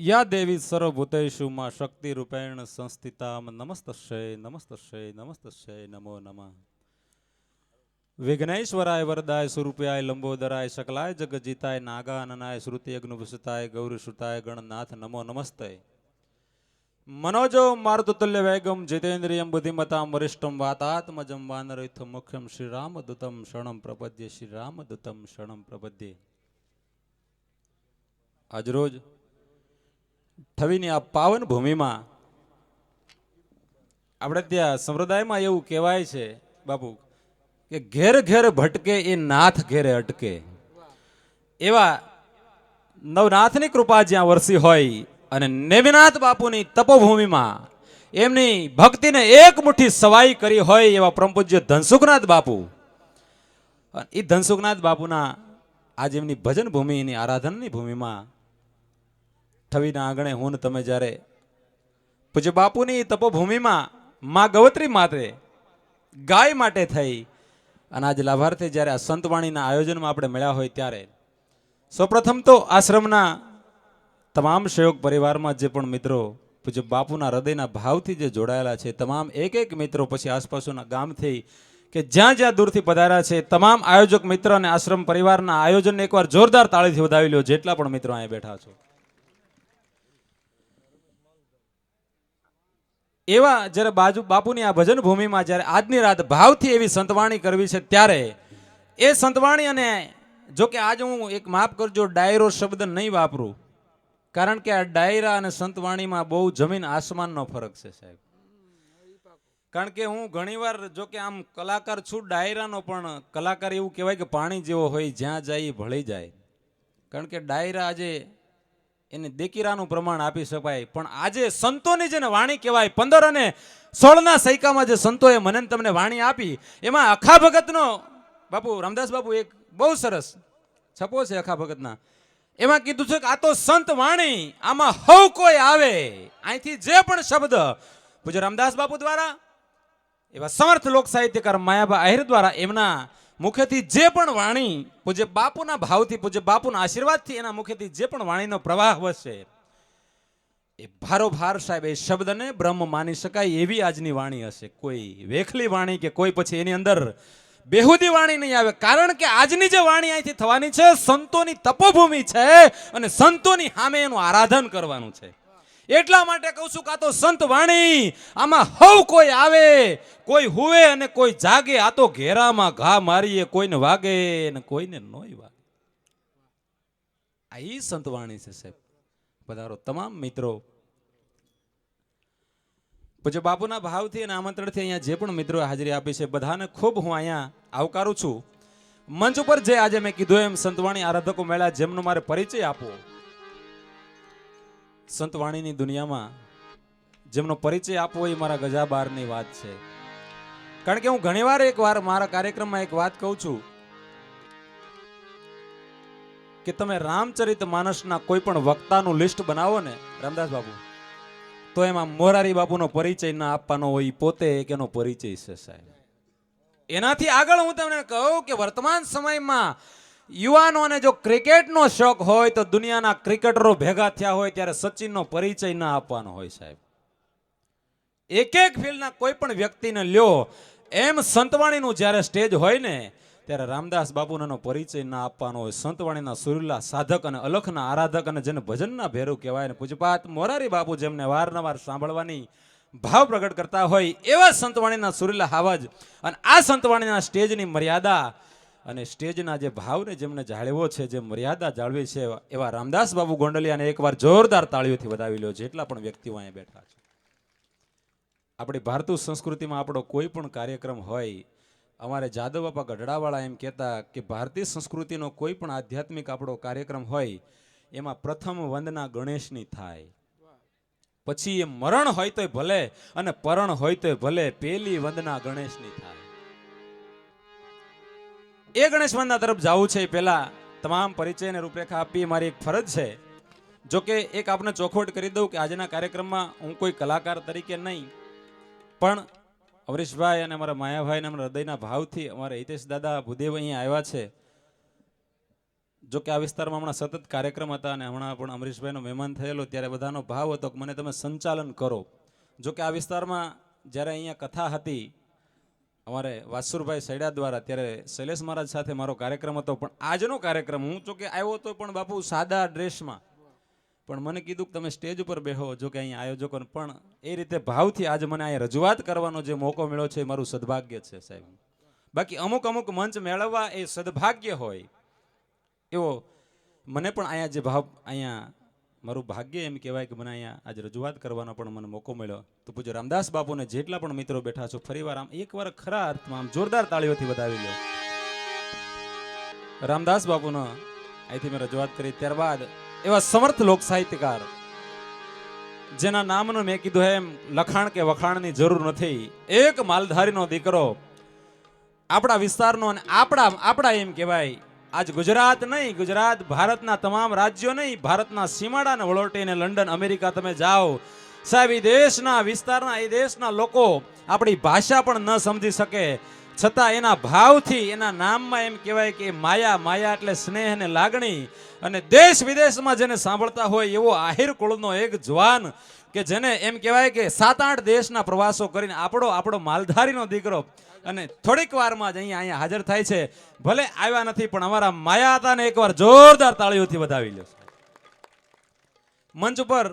યા દેવી સર્વભૂતેષુ માં શક્તિ રૂપેણ સંસ્થિતામ નમસ્તસ્ય નમસ્તસ્ય નમસ્તસ્ય નમો નમઃ. વિઘ્નેશ્વરાય વરદાય સ્વરૂપાય લંબોદરાય શકલાય જગજીતાય નાગાનનાય શ્રુતિ અગ્નિભૂષિતાય ગૌરીસુતાય ગણનાથ નમો નમસ્તે. મનોજો મારુતતુલ્ય વેગમ જીતેન્દ્રિયમ બુદ્ધિમતામ વરિષ્ઠમ વાતાત્મજમ વાનરયુથમ મુખ્યમ શ્રી રામદૂતમ શરણમ પ્રપદ્યે શ્રી રામદૂતમ શરણમ પ્રપદ્યે. આજરોજ ઠવીની આ પાવન ભૂમિમાં આપણે ત્યાં સંપ્રદાયમાં એવું કહેવાય છે બાપુ કે ઘેર ઘેર ભટકે એ નાથ ઘેરે અટકે. એવા નવનાથની કૃપા જ્યાં વરસી હોય અને નેમિનાથ બાપુની તપોભૂમિમાં એમની ભક્તિને એક મુઠ્ઠી સવાઈ કરી હોય એવા પરમ પૂજ્ય ધનસુખનાથ બાપુ, એ ધનસુખનાથ બાપુના આજ એમની ભજન ભૂમિ એની આરાધનની ભૂમિમાં ઠવીના આંગણે હું તમે જ્યારે પૂજ્ય બાપુની તપોભૂમિમાં મા ગવત્રી માતે ગાય માટે થઈ અને આજ લાભાર્થી જ્યારે આ સંતવાણીના આયોજનમાં આપણે મળ્યા હોય ત્યારે સૌપ્રથમ તો આશ્રમના તમામ સેવક પરિવારમાં જે પણ મિત્રો પૂજ્ય બાપુના હૃદયના ભાવથી જે જોડાયેલા છે તમામ એક એક મિત્રો, પછી આસપાસના ગામથી કે જ્યાં જ્યાં દૂરથી પધાર્યા છે તમામ આયોજક મિત્ર અને આશ્રમ પરિવારના આયોજનને એકવાર જોરદાર તાળીથી વધાવી લો. જેટલા પણ મિત્રો અહીંયા બેઠા છો એવા જ્યારે બાપુની આ ભજન ભૂમિમાં જ્યારે આજની રાત ભાવથી એવી સંતવાણી કરવી છે ત્યારે એ સંતવાણી, અને જો કે આજ હું એક માફ કરજો ડાયરો શબ્દ નહીં વાપરું, કારણ કે આ ડાયરા અને સંતવાણીમાં બહુ જમીન આસમાનનો ફરક છે સાહેબ. કારણ કે હું ઘણીવાર જો કે આમ કલાકાર છું ડાયરાનો, પણ કલાકાર એવું કહેવાય કે પાણી જેવો હોય જ્યાં જાય ભળી જાય. કારણ કે ડાયરા આજે એને દેકીરાનું પ્રમાણ આપી શકાય, પણ આજે સંતોની જેને વાણી કહેવાય 15 અને 16ના સૈકામાં જે સંતોએ મને તમને વાણી આપી એમાં અખા ભગતનો બાપુ રામદાસ બાપુ એક બહુ સરસ છપો છે અખા ભગતના, એમાં કીધું છે કે આ તો સંત વાણી, આમાં હવ કોઈ આવે. અહીંથી જે પણ શબ્દ પૂજ્ય રામદાસ બાપુ દ્વારા, એવા સમર્થ લોક સાહિત્યકાર માયાબા આહિર દ્વારા એમના મુખેથી જે પણ વાણી પૂજ્ય બાપુના ભાવથી, પૂજ્ય બાપુના આશીર્વાદથી એના મુખેથી જે પણ વાણીનો પ્રવાહ વસે એ ભારોભાર સાહેબ એ શબ્દને બ્રહ્મ માની શકાય એવી આજની વાણી હશે. કોઈ વેખલી વાણી કે કોઈ પછી એની અંદર બેહુદી વાણી નહીં આવે. કારણ કે આજની જે વાણી અહીંથી થવાની છે સંતોની તપોભૂમિ છે અને સંતોની સામે એનું આરાધન કરવાનું છે. એટલા માટે કહું છું કે આ તો સંત વાણી, આમાં હવ કોઈ આવે, કોઈ હુવે અને કોઈ જાગે. આ તો ઘેરામાં ઘા મારીએ, કોઈને વાગે ને કોઈને નોય વાગે. આ ઈ સંત વાણી છે સાહેબ. પધારો તમામ મિત્રો. પૂજ્ય બાપુના ભાવથી અને આમંત્રણથી અહીંયા જે પણ મિત્રો હાજરી આપી છે બધાને ખૂબ હું અહીંયા આવકારું છું. મંચ ઉપર જે આજે મેં કીધું એમ સંતવાણી આરાધકો મેળા જેમનો મારે પરિચય આપવો, સંતવાણીની દુનિયામાં જેમનો પરિચય આપવો એ મારા ગજા બારની વાત છે. કારણ કે હું ઘણીવાર એકવાર મારા કાર્યક્રમમાં એક વાત કહું છું કે તમે રામચરિત માનસના કોઈ પણ વક્તાનું લિસ્ટ બનાવો ને રામદાસ બાપુ, તો એમાં મોરારી બાપુનો પરિચય ના આપવાનો હોય, પોતે એક એનો પરિચય છે સાહેબ. એનાથી આગળ હું તમને કહું કે વર્તમાન સમયમાં યુવાનોને જો ક્રિકેટનો શોખ હોય તો દુનિયાના ક્રિકેટરો ભેગા થયા હોય ત્યારે સચિનનો પરિચય ના આપવાનો હોય સાહેબ. એક એક ફિલ્ડના કોઈ પણ વ્યક્તિને લ્યો, એમ સંતવાણીનું જ્યારે સ્ટેજ હોય ને ત્યારે રામદાસ બાપુનો પરિચય ના આપવાનો હોય. સંતવાણીના સુરીલા સાધક અને અલખના આરાધક અને જેને ભજનના ભેરુ કહેવાય ને પૂજપાત મોરારી બાપુ જેમને વારંવાર સાંભળવાની ભાવ પ્રગટ કરતા હોય એવા સંતવાણીના સુરીલા હાવજ અને આ સંતવાણીના સ્ટેજની મર્યાદા અને સ્ટેજના જે ભાવને જેમને જાળવ્યો છે, જે મર્યાદા જાળવી છે એવા રામદાસ બાપુ ગોંડલિયાને એકવાર જોરદાર તાળીઓથી વધાવી લ્યો. જેટલા પણ વ્યક્તિઓ અહીંયા બેઠા છે, આપણી ભારતીય સંસ્કૃતિમાં આપણો કોઈ પણ કાર્યક્રમ હોય, અમારે જાદવ બાપા ગઢડાવાળા એમ કહેતા કે ભારતીય સંસ્કૃતિનો કોઈ પણ આધ્યાત્મિક આપણો કાર્યક્રમ હોય એમાં પ્રથમ વંદના ગણેશની થાય, પછી એ મરણ હોય તોય ભલે અને પરણ હોય તોય ભલે, પેલી વંદના ગણેશની થાય. એ ગણેશ વંદના તરફ જવું છે પહેલા તમામ પરિચય અને રૂપરેખા આપી મારી એક ફરજ છે. જો કે એક આપને ચોખવટ કરી દઉં કે આજના કાર્યક્રમમાં હું કોઈ કલાકાર તરીકે નહીં, પણ અવરીશભાઈ અને અમારા માયાભાઈ અને અમારા હૃદયના ભાવથી અમારા હિતેશ દાદા ભૂદેવ અહીંયા આવ્યા છે. જો કે આ વિસ્તારમાં હમણાં સતત કાર્યક્રમ હતા અને હમણાં પણ અમરીશભાઈનો મહેમાન થયેલો ત્યારે બધાનો ભાવ હતો કે મને તમે સંચાલન કરો. જો કે આ વિસ્તારમાં જ્યારે અહીંયા કથા હતી અમારે વાસુરભાઈ સૈડા દ્વારા, ત્યારે શૈલેષ મહારાજ સાથે મારો કાર્યક્રમ હતો. પણ આજનો કાર્યક્રમ હું જો કે આવ્યો હતો પણ બાપુ સાદા ડ્રેસમાં, પણ મને કીધું કે તમે સ્ટેજ ઉપર બેહો. જો કે અહીંયા આયોજકો પણ એ રીતે ભાવથી આજે મને અહીંયા રજૂઆત કરવાનો જે મોકો મળ્યો છે એ મારું સદભાગ્ય છે સાહેબ. બાકી અમુક અમુક મંચ મેળવવા એ સદભાગ્ય હોય એવો મને પણ અહીંયા જે ભાવ, અહીંયા મારું ભાગ્ય એમ કહેવાય કે મને અહીંયા આજે રજૂઆત કરવાનો પણ મને મોકો મળ્યો. તો પૂજ્ય રામદાસ બાપુને જેટલા પણ મિત્રો બેઠા છો ફરીવાર આમ એકવાર ખરા અર્થમાં આમ જોરદાર તાળીઓથી વધાવી લો. રામદાસ બાપુનો અહીંથી મેં રજૂઆત કરી. ત્યારબાદ એવા સમર્થ લોક સાહિત્યકાર જેના નામનું મેં કીધું એમ લખાણ કે વખાણની જરૂર નથી, એક માલધારીનો દીકરો આપણા વિસ્તારનો અને આપણા એમ કહેવાય આજ ગુજરાત નહીં, ગુજરાત ભારતના તમામ રાજ્યો નહીં, ભારતના સીમાડાને વળોટીને લંડન અમેરિકા તમે જાઓ સાહેબ, એ દેશના વિસ્તારના એ દેશના લોકો આપણી ભાષા પણ ન સમજી શકે છતાં એના ભાવથી એના નામમાં એમ કહેવાય કે માયા એટલે સ્નેહ અને લાગણી. અને દેશ વિદેશમાં જેને સાંભળતા હોય એવો આહિર કુળનો એક જવાન કે જેને એમ કહેવાય કે 7-8 દેશના પ્રવાસો કરીને આપણો માલધારીનો દીકરો અને થોડીક વારમાં જ અહીંયા હાજર થાય છે. ભલે આવ્યા નથી પણ અમારા માયા હતાને એકવાર જોરદાર તાળીઓથી વધાવી લો. મંચ ઉપર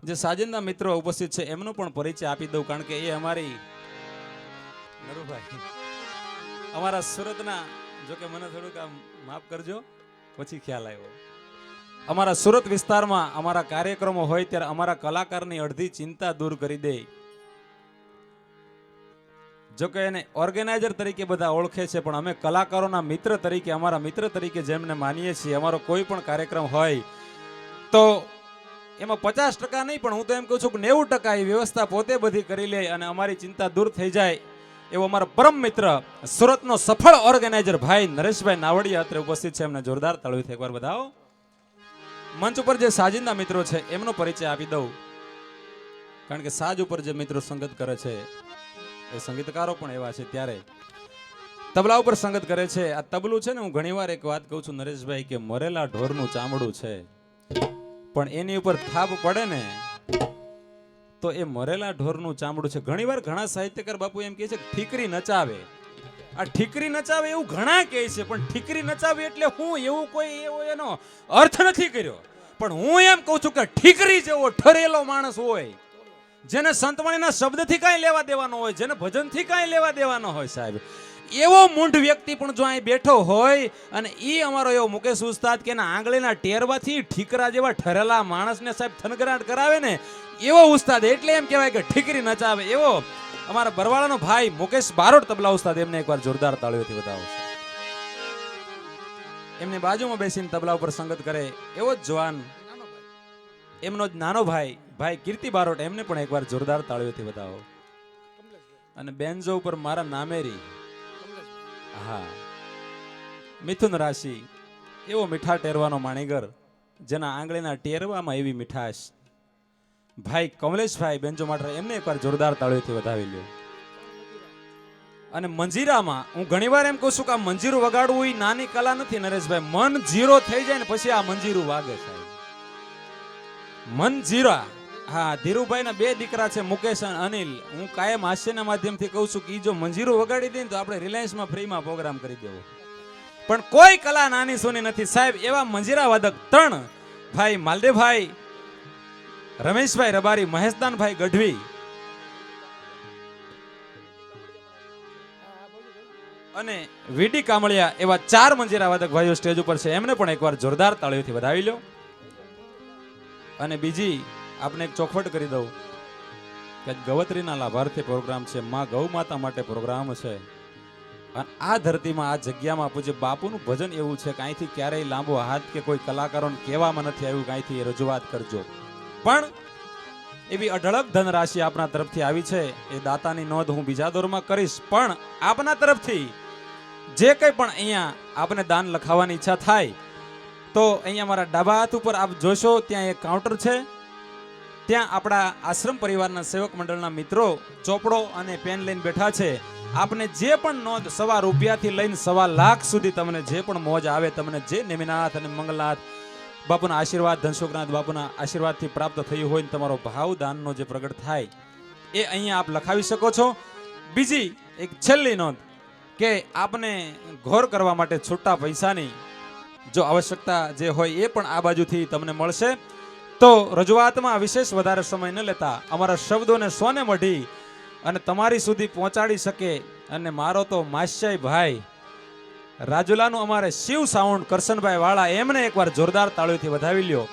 જે સાજિંદા મિત્રો ઉપસ્થિત છે એમનો પણ પરિચય આપી દઉં, કારણ કે એ અમારી નરુભાઈ અમારા સુરતના, જો કે મને થોડુંક આમ માફ કરજો પછી ખ્યાલ આવ્યો, અમારા સુરત વિસ્તારમાં અમારા કાર્યક્રમો હોય ત્યારે અમારા કલાકારની અડધી ચિંતા દૂર કરી દે. જો કે એને ઓર્ગેનાઇઝર તરીકે બધા ઓળખે છે પણ અમે કલાકારોના મિત્ર તરીકે, અમારા મિત્ર તરીકે જેમને માનીએ છીએ, અમારો કોઈ પણ કાર્યક્રમ હોય તો એમાં 50% નહીં પણ હું તો એમ કહું છું કે 90% એ વ્યવસ્થા પોતે બધી કરી લે અને અમારી ચિંતા દૂર થઈ જાય એવો અમારા પરમ મિત્ર સુરતનો સફળ ઓર્ગેનાઇઝર ભાઈ નરેશભાઈ નાવડિયા અત્રે ઉપસ્થિત છે. એમને જોરદાર તાળીઓથી એકવાર બધાઓ. મંચ ઉપર જે સાજિંદા મિત્રો છે એમનો પરિચય આપી દઉં, કારણ કે સાજ ઉપર જે મિત્રો સંગત કરે છે એ સંગીતકારો પણ એવા છે. ત્યારે તબલા ઉપર સંગત કરે છે. આ તબલું છે ને, હું ઘણીવાર એક વાત કહું છું નરેશભાઈ કે મરેલા ઢોરનું ચામડું છે પણ એની ઉપર થાપ પડે ને તો એ મરેલા ઢોરનું ચામડું છે. ઘણીવાર ઘણા સાહિત્યકાર બાપુ એમ કહે છે કે ઠીકરી નચાવે. આ ઠીકરી નચાવે એવું ઘણા કહે છે પણ ઠીકરી નચાવે એટલે હું એવું કોઈ એવો એનો અર્થ નથી કર્યો. પણ હું એમ કહું છું કે ઠીકરી જેવો ઠરેલો માણસ હોય, જેને સંતવાણીના શબ્દથી કાંઈ લેવા દેવાનો હોય, જેને ભજનથી કાંઈ લેવા દેવાનો હોય સાહેબ, એવો મૂંઢ વ્યક્તિ પણ જો અહીં બેઠો હોય અને એ અમારો એવો મુકેશ ઉસ્તાદ કે એના આંગળીના ટેરવાથી ઠીકરા જેવા ઠરેલા માણસને સાહેબ થનગરાટ કરાવે ને એવો ઉસ્તાદ, એટલે એમ કહેવાય કે ઠીકરી નચાવે એવો અમારા બરવાળાનો ભાઈ મુકેશ બારોટ તબલા ઉસ્તાદ. એમને એકવાર જોરદાર તાળીઓથી વધાવો છે. એમની બાજુમાં બેસીને તબલા ઉપર સંગત કરે એવો જ જવાન એમનો જ નાનો ભાઈ કીર્તિ બારોટ, એમને પણ એકવાર જોરદાર તાળીઓથી વધાવો. અને બેન્જો ઉપર મારા નામેરી, હા, મિથુન રાશિ, એવો મીઠા ટેરવાનો માણીગર જેના આંગળીના ટેરવામાં એવી મીઠાશ, ભાઈ કમલેશભાઈ બેન્જો માટે, એમને એકવાર જોરદાર તાળીઓથી વધાવી લ્યો. અને મંજીરામાં હું ઘણીવાર એમ કહું છું કે આ મંજીરું વગાડવું એ નાની કલા નથી નરેશભાઈ. મન જીરો થઈ જાય ને પછી આ મંજીરું વાગે સાહેબ. મન જીરા, હા, ધીરુભાઈ ના 2 દીકરા છે મુકેશ અને અનિલ. હું કાયમ હાસ્યના માધ્યમથી કહું છું કે જો મંજીરું વગાડી દે ને તો આપણે રિલાયન્સમાં ફ્રીમાં પ્રોગ્રામ કરી દેવો. પણ કોઈ કલા નાની સોની નથી સાહેબ. એવા મંજીરા વાદક 3 ભાઈ માલદેવભાઈ, રમેશભાઈ રબારી, મહેશદાનભાઈ ગઢવી અને વીડી કામળિયા, એવા 4 મંજીરા વાદક ભાઈઓ સ્ટેજ ઉપર છે. એમને પણ એકવાર જોરદાર તાળીઓથી વધાવી લો. અને બીજી આપને એક ચોખવટ કરી દઉં કે ગવત્રીના લાભાર્થી પ્રોગ્રામ છે, માં ગૌ માતા માટે પ્રોગ્રામ છે. અને આ ધરતીમાં આ જગ્યામાં પૂજ્ય બાપુનું ભજન એવું છે કે અહીંથી ક્યારેય લાંબો હાથ કે કોઈ કલાકારોને કહેવામાં નથી આવ્યું કે અહીંથી રજૂઆત કરજો. પણ એવી અઢળક ધનરાશિ આપના તરફથી આવી છે. એ દાતાની નોંધ હું બીજા દોરમાં કરીશ, પણ આપના તરફથી જે કંઈ પણ અહીંયા આપને દાન લખાવવાની ઈચ્છા થાય તો અહીંયા મારા ડાબા હાથ ઉપર આપ જોશો ત્યાં એક કાઉન્ટર છે. ત્યાં આપણા આશ્રમ પરિવારના સેવક મંડળના મિત્રો ચોપડો અને પેન લઈને બેઠા છે. આપને જે પણ નોંધ 1.25 રૂપિયાથી લઈને 1.25 લાખ સુધી તમને જે પણ મોજ આવે, તમને જે નેમિનાથ અને મંગલનાથ બાપુના આશીર્વાદ, ધનસુખનાથ બાપુના આશીર્વાદથી પ્રાપ્ત થયું હોય ને તમારો ભાવ દાનનો જે પ્રગટ થાય એ અહીંયા આપ લખાવી શકો છો. બીજી એક છેલ્લી નોંધ કે આપને ઘોર કરવા માટે છૂટા પૈસાની જો આવશ્યકતા જે હોય એ પણ આ બાજુથી તમને મળશે. તો રજૂઆતમાં વિશેષ વધારે સમય ન લેતા અમારા શબ્દોને સોને મઢી અને તમારી સુધી પહોંચાડી શકે અને મારો તો માસ્યાઈ ભાઈ રાજુલાનું અમારે શિવ સાઉન્ડ કરશનભાઈ વાળા એમને એકવાર જોરદાર તાળીઓથી વધાવી લ્યો.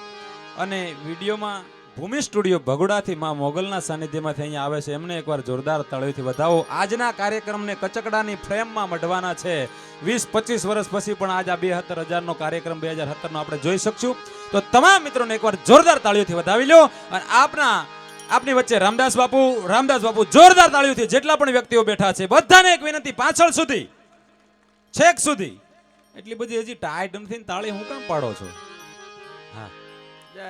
અને વિડીયોમાં ભૂમિ સ્ટુડિયો ભગુડાથી માં મોગલના સાનિધ્યમાંથી અહીંયા આવે છે, એમને એકવાર જોરદાર તાળીઓથી વધાવો. આજના કાર્યક્રમને કચકડાની ફ્રેમમાં મઢવાના છે. 20-25 વર્ષ પછી પણ આજ આ 72,000નો કાર્યક્રમ 2017નો આપણે જોઈ શકશું. તો તમામ મિત્રોને એકવાર જોરદાર તાળીઓથી વધાવી લ્યો. અને આપની વચ્ચે રામદાસ બાપુ જોરદાર તાળીઓથી જેટલા પણ વ્યક્તિઓ બેઠા છે બધાને એક વિનંતી, પાછળ સુધી છેક સુધી એટલી બધી હજી ટાઈટ નથી તાળી હું કામ પાડો છો? હા, જય